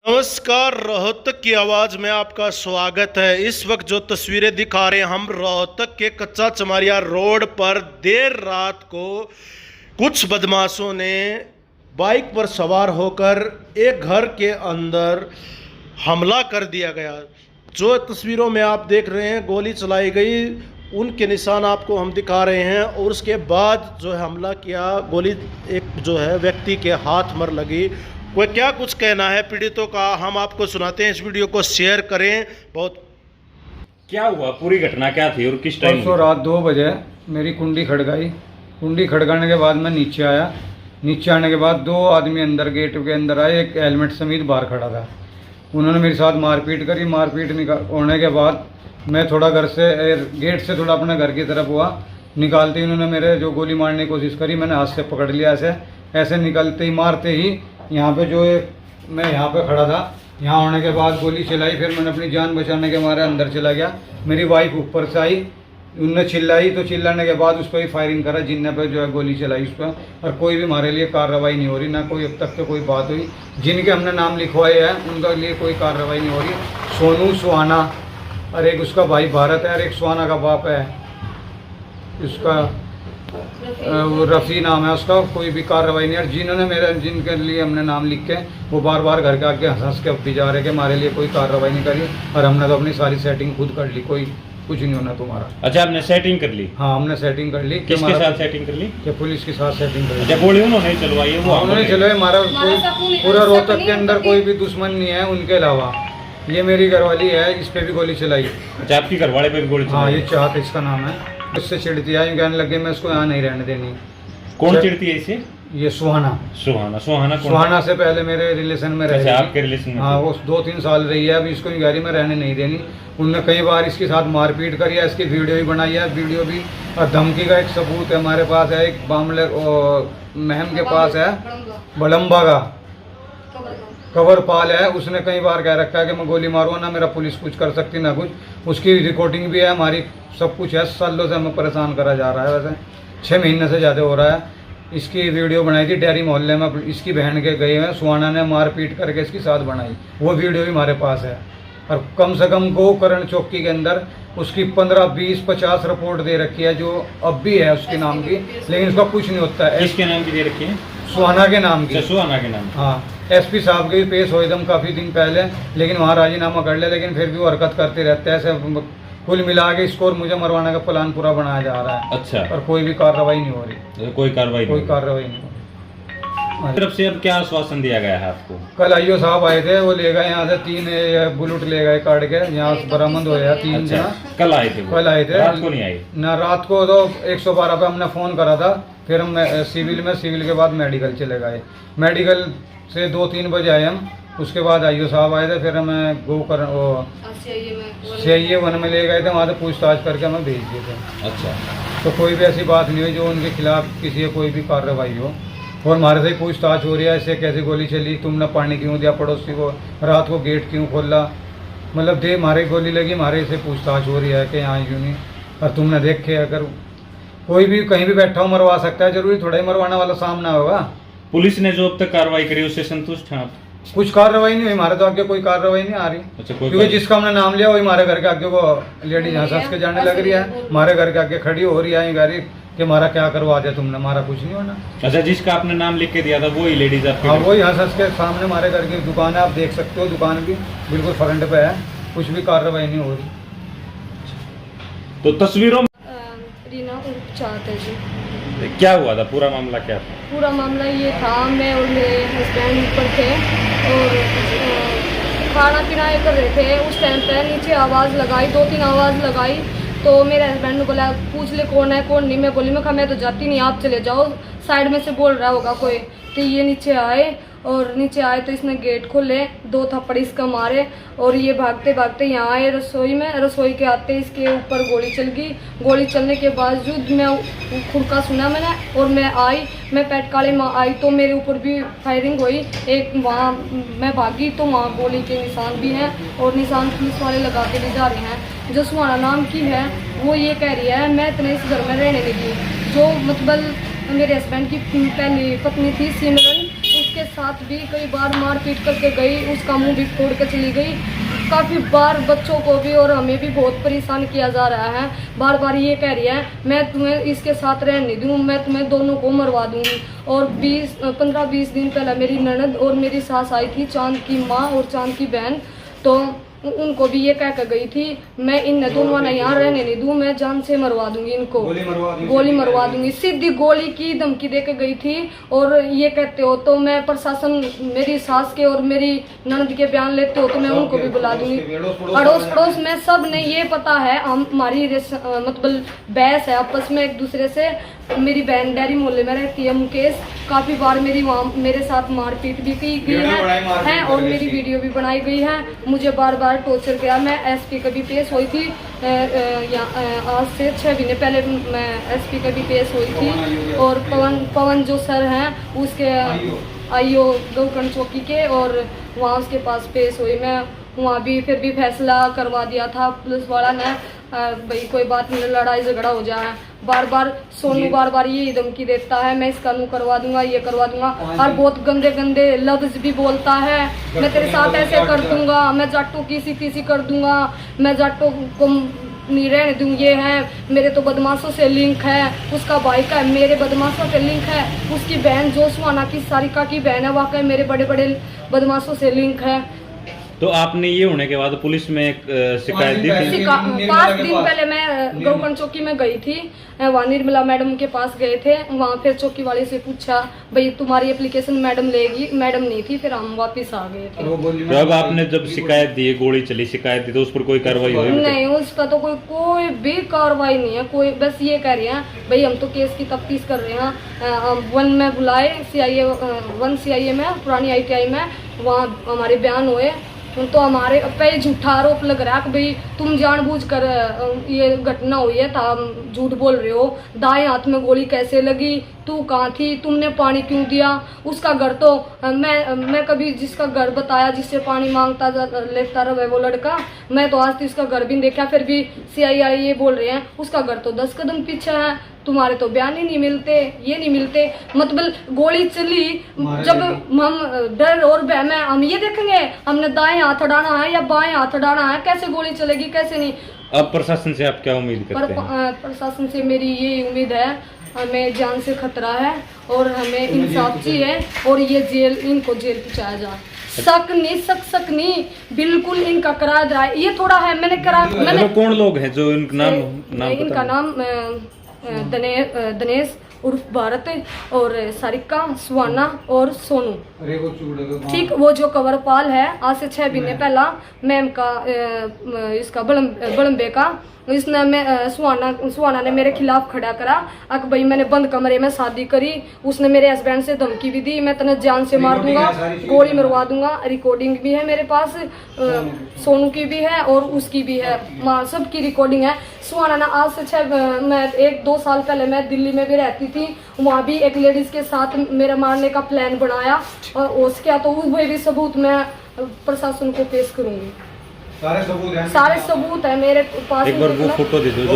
नमस्कार, रोहतक की आवाज़ में आपका स्वागत है। इस वक्त जो तस्वीरें दिखा रहे हैं हम रोहतक के कच्चा चमारिया रोड पर देर रात को कुछ बदमाशों ने बाइक पर सवार होकर एक घर के अंदर हमला कर दिया गया। जो तस्वीरों में आप देख रहे हैं गोली चलाई गई, उनके निशान आपको हम दिखा रहे हैं। और उसके बाद जो है हमला किया, गोली एक जो है व्यक्ति के हाथ मर लगी। कोई क्या कुछ कहना है पीड़ितों का हम आपको सुनाते हैं। इस वीडियो को शेयर करें। बहुत क्या हुआ, पूरी घटना क्या थी और किस टाइम? परसों रात 2 बजे मेरी कुंडी खड़काई। कुंडी खड़काने के बाद मैं नीचे आया। नीचे आने के बाद 2 आदमी अंदर गेट के अंदर आए, एक हेलमेट समेत बाहर खड़ा था। उन्होंने मेरे साथ मारपीट करी। मारपीट होने के बाद मैं थोड़ा घर से गेट से थोड़ा अपने घर की तरफ हुआ। निकालते ही उन्होंने मेरे जो गोली मारने की कोशिश करी, मैंने हाथ से पकड़ लिया। ऐसे निकलते ही मारते ही यहाँ पे जो मैं यहाँ पे खड़ा था, यहाँ होने के बाद गोली चलाई। फिर मैंने अपनी जान बचाने के मारे अंदर चला गया। मेरी वाइफ ऊपर से आई, उनने चिल्लाई तो चिल्लाने के बाद उस पर ही फायरिंग करा, जिनने पे जो है गोली चलाई उस पर। और कोई भी हमारे लिए कार्रवाई नहीं हो रही, ना कोई अब तक तो कोई बात हुई। जिनके हमने नाम लिखवाए हैं उनके लिए कोई कार्रवाई नहीं हो रही। सोनू सुहाना और एक उसका भाई भारत है और एक सुहाना का बाप है, उसका वो रफ़ी नाम है उसका। कोई भी कार्रवाई नहीं। और जिन्होंने जिनके लिए हमने नाम लिख के वो बार बार घर के आके हंस के अब भी जा रहे कि हमारे लिए कोई कार्रवाई नहीं करी। और हमने तो अपनी सारी सेटिंग खुद कर ली, कोई कुछ नहीं होना तुम्हारा। अच्छा, आपने सेटिंग कर ली? हाँ, हमने सेटिंग कर ली। किसके साथ सेटिंग कर ली? कि पुलिस के साथ सेटिंग कर ली। अच्छा, गोली उन्होंने चलवाई है? वो उन्होंने चलवाई। हमारा कोई पूरा रोहतक के अंदर कोई भी दुश्मन नहीं है उनके अलावा। ये मेरी घरवाली है, इस पर भी गोली चलाई। अच्छा, आपकी घरवाले पे भी गोली चलाई? हाँ, ये चाहत इसका नाम है। उससे चिढ़ती आई, कहने लगे मैं इसको यहाँ नहीं रहने देनी। कौन चिढ़ती है इसे? ये सुहाना। सुहाना कौन? सुहाना से पहले मेरे रिलेशन में रही। अच्छा, आपके रिलेशन में? हाँ, वो 2-3 साल रही है। अभी इसको गाड़ी में रहने नहीं देनी। उनने कई बार इसके साथ मारपीट करी है, इसकी वीडियो भी बनाई है। वीडियो भी और धमकी का एक सबूत है हमारे पास है। एक बामले महम के पास है, बलम्बा का कवर पाल है। उसने कई बार कह रखा है कि मैं गोली मारूंगा, ना मेरा पुलिस कुछ कर सकती ना कुछ। उसकी रिकॉर्डिंग भी है, हमारी सब कुछ है। सालों से हमें परेशान करा जा रहा है। वैसे 6 महीने से ज़्यादा हो रहा है। इसकी वीडियो बनाई थी डेयरी मोहल्ले में, इसकी बहन के गए हैं। सुहाना ने मारपीट करके इसके साथ बनाई, वो वीडियो भी हमारे पास है। और कम से कम गोकर्ण चौकी के अंदर उसकी 15, 20, 50 रिपोर्ट दे रखी है, जो अब भी है उसके नाम की, लेकिन उसका कुछ नहीं होता है। किसके नाम की दे रखी है? सुहाना के नाम की। सुहाना के नाम? हाँ, एसपी साहब के पेश हो एकदम काफ़ी दिन पहले, लेकिन वहाँ राजीनामा कर ले। लेकिन फिर भी वो हरकत करते रहते हैं। ऐसे कुल मिला के इसको और मुझे मरवाने का प्लान पूरा बनाया जा रहा है। अच्छा, और कोई भी कार्रवाई नहीं हो रही। कोई कार्रवाई नहीं हो रही। तरफ से अब क्या आश्वासन दिया गया है आपको? कल आईओ साहब आए थे, वो ले गए यहाँ से 3 बुलेट ले गए काट के, यहाँ से बरामद हो गया 3 जना। कल आए थे? कल आए थे, रात को नहीं आए ना। रात को तो 112 पे हमने फ़ोन करा था। फिर हम सिविल के बाद मेडिकल चले गए। मेडिकल से 2-3 बजे आए हम। उसके बाद आईओ साहब आए थे। फिर हमें गोकर्ण CIA 1 में ले गए थे, वहाँ से पूछताछ करके हमें भेज दिए थे। अच्छा, तो कोई भी ऐसी बात नहीं हुई जो उनके खिलाफ किसी कोई भी कार्रवाई हो। और हमारे से पूछताछ हो रही है, ऐसे कैसे गोली चली, तुमने पानी क्यों दिया पड़ोसी को, रात को गेट क्यों खोला, मतलब दे हमारे गोली लगी, हमारे से पूछताछ हो रही है कि यहाँ यूँ नहीं। और तुमने देखे, अगर कोई भी कहीं भी बैठा हो मरवा सकता है, जरूरी थोड़ा ही मरवाने वाला सामना होगा। पुलिस ने जो अब तक कार्रवाई करी उससे संतुष्ट हैं आप? कुछ कार्रवाई नहीं हुई हमारे तो आगे, कोई कार्रवाई नहीं आ रही। अच्छा, क्योंकि जिसका हमने नाम लिया वही हमारे घर के आगे वो लेडीज हंस के जाने लग रही है। हमारे घर के आगे खड़ी हो रही है गाड़ी कि हमारा क्या करवा दिया तुमने, हमारा कुछ नहीं होना। अच्छा, जिसका आपने नाम लिख के दिया था वही लेडीज आपके? हाँ, वही हंस के सामने हमारे घर की दुकान है, आप देख सकते हो। दुकान भी बिल्कुल फ्रंट पे है, कुछ भी कार्रवाई नहीं हो रही। तो तस्वीरों रीना चाहते जी, क्या हुआ था? पूरा मामला क्या था? पूरा मामला ये था, मैं और मेरे हस्बैंड ऊपर थे और खाना पीना कर रहे थे। उस टाइम पे नीचे आवाज़ लगाई, 2-3 आवाज़ लगाई। तो मेरे हस्बैंड ने बोला पूछ ले कौन है कौन नहीं। मैं बोली मैं कहा मैं तो जाती नहीं, आप चले जाओ, साइड में से बोल रहा होगा कोई। तो ये नीचे आए और नीचे आए तो इसने गेट खोले, 2 थप्पड़ इसका मारे और ये भागते भागते यहाँ आए रसोई में। रसोई के आते इसके ऊपर गोली चल गई। गोली चलने के बावजूद मैं खुड़का सुना मैंने और मैं आई, मैं पेटकाले में आई तो मेरे ऊपर भी फायरिंग हुई। एक वहाँ मैं भागी तो वहाँ गोली के निशान भी हैं और निशान पुलिस वाले लगा के ले जा रहे हैं। जो सुहाना नाम की है वो ये कह रही है मैं इतने इस घर में रहने लगी। जो मतलब मेरे हस्बैंड की पहली पत्नी थी सिमरन, उसके साथ भी कई बार मारपीट करके गई, उसका मुंह भी फोड़ के चली गई। काफ़ी बार बच्चों को भी और हमें भी बहुत परेशान किया जा रहा है। बार बार ये कह रही है मैं तुम्हें इसके साथ रहने नहीं दूँ, मैं तुम्हें दोनों को मरवा दूँगी। और 15-20 दिन पहले मेरी ननद और मेरी सास आई थी, चांद की माँ और चांद की बहन, तो उनको भी ये कह कर गई थी मैं इन दोनों ने यहाँ रहने नहीं दूँ, मैं जान से मरवा दूंगी इनको, गोली मरवा दूंगी। सीधी गोली की धमकी दे के गई थी। और ये कहते हो तो मैं प्रशासन, मेरी सास के और मेरी ननद के बयान लेते हो तो मैं उनको भी बुला दूंगी। अड़ोस पड़ोस में सब ने ये पता है, हमारी मतलब बहस है आपस में एक दूसरे से। मेरी बहन डेयरी मोहल्ले में रहती है मुकेश, काफ़ी बार मेरे साथ मारपीट भी की गई है और मेरी वीडियो भी बनाई गई है। मुझे बार बार टॉर्चर किया। मैं एसपी का भी पेश हुई थी, आज से 6 महीने पहले मैं एसपी का भी पेश हुई थी। और पवन जो सर हैं उसके आईओ गौकर्ण चौकी के, और वहाँ उसके पास पेश हुई मैं। वहाँ भी फिर भी फैसला करवा दिया था पुलिस वाला ने, भाई कोई बात नहीं, लड़ाई झगड़ा हो जाए। बार बार सोनू बार बार ये धमकी देता है मैं इसका नू करवा दूंगा, ये करवा दूंगा, और बहुत गंदे गंदे लफ्ज भी बोलता है। मैं तेरे साथ ऐसे कर दूंगा, मैं जाटों की सी कर दूंगा, मैं जाटों को नहीं रहने दूँ, ये है मेरे तो बदमाशों से लिंक है, उसका भाई का मेरे बदमाशों से लिंक है, उसकी बहन जो सुहाना की सारिका की बहन है वाकई मेरे बड़े बड़े बदमाशों से लिंक है। तो आपने ये होने के बाद पुलिस में शिकायत दी थी? 5 दिन पहले मैं गौकर्ण चौकी में गई थी, वहाँ निर्मला मैडम के पास गए थे। वहाँ फिर चौकी वाले से पूछा भाई तुम्हारी एप्लीकेशन मैडम लेगी, मैडम नहीं थी, फिर हम वापस आ गए थे। तो अब आपने जब शिकायत दी, गोली चली, शिकायत दी, तो उस पर कोई कार्रवाई हुई? नहीं, उस पर तो कोई भी कार्रवाई नहीं है। कोई बस ये कह रही है भाई हम तो केस की तफ्तीश कर रहे हैं। 1 में बुलाए CIA में, पुरानी ITI में, वहाँ हमारे बयान हुए। तो हमारे पे झूठा आरोप लग रहा है कि भाई तुम जानबूझकर ये घटना हुई है, था झूठ बोल रहे हो। दाएं हाथ में गोली कैसे लगी, तू कहाँ थी, तुमने पानी क्यों दिया? उसका घर तो मैं कभी जिसका घर बताया, जिससे पानी मांगता लेता रहा वो लड़का, मैं तो आज तक उसका घर भी नहीं देखा। फिर भी CIA ये बोल रहे हैं उसका घर तो 10 कदम पीछे है, तुम्हारे तो बयान ही नहीं मिलते, ये नहीं मिलते। मतलब गोली चली जब हम डर और बह में हम ये देखेंगे हमने दाएं हाथ अड़ाना है या बाएं हाथ अड़ाना है, कैसे गोली चलेगी, कैसे नहीं। अब प्रशासन से आप क्या उम्मीद करते हैं? प्रशासन से मेरी ये उम्मीद है, हमें जान से खतरा है और हमें इंसाफ चाहिए और ये इनको जेल पहुँचाया जाए। शक नहीं, बिल्कुल इनका करा जाए। ये थोड़ा है मैंने कौन लोग हैं जो इनका नाम दिनेश उर्फ भारत और सारिका, सुहाना और सोनू, ठीक। वो जो कंवरपाल है आज से 6 महीने पहला मैम का इसका बड़म्बे का, इसने सुहाना ने मेरे खिलाफ खड़ा करा अक भाई मैंने बंद कमरे में शादी करी। उसने मेरे हस्बैंड से धमकी भी दी मैं तने जान से मार दूंगा, गोली मरवा दूंगा। रिकॉर्डिंग भी है मेरे पास, सोनू की भी है और उसकी भी है, सबकी रिकॉर्डिंग है। सुहाना ना आज से मैं 1-2 साल पहले मैं दिल्ली में भी रहती थी, वहाँ भी एक लेडीज के साथ मेरा मारने का प्लान बनाया और उसके तो वही भी सबूत मैं प्रशासन को पेश करूंगी। सारे सबूत है मेरे पास। एक बार वो फोटो दे दो।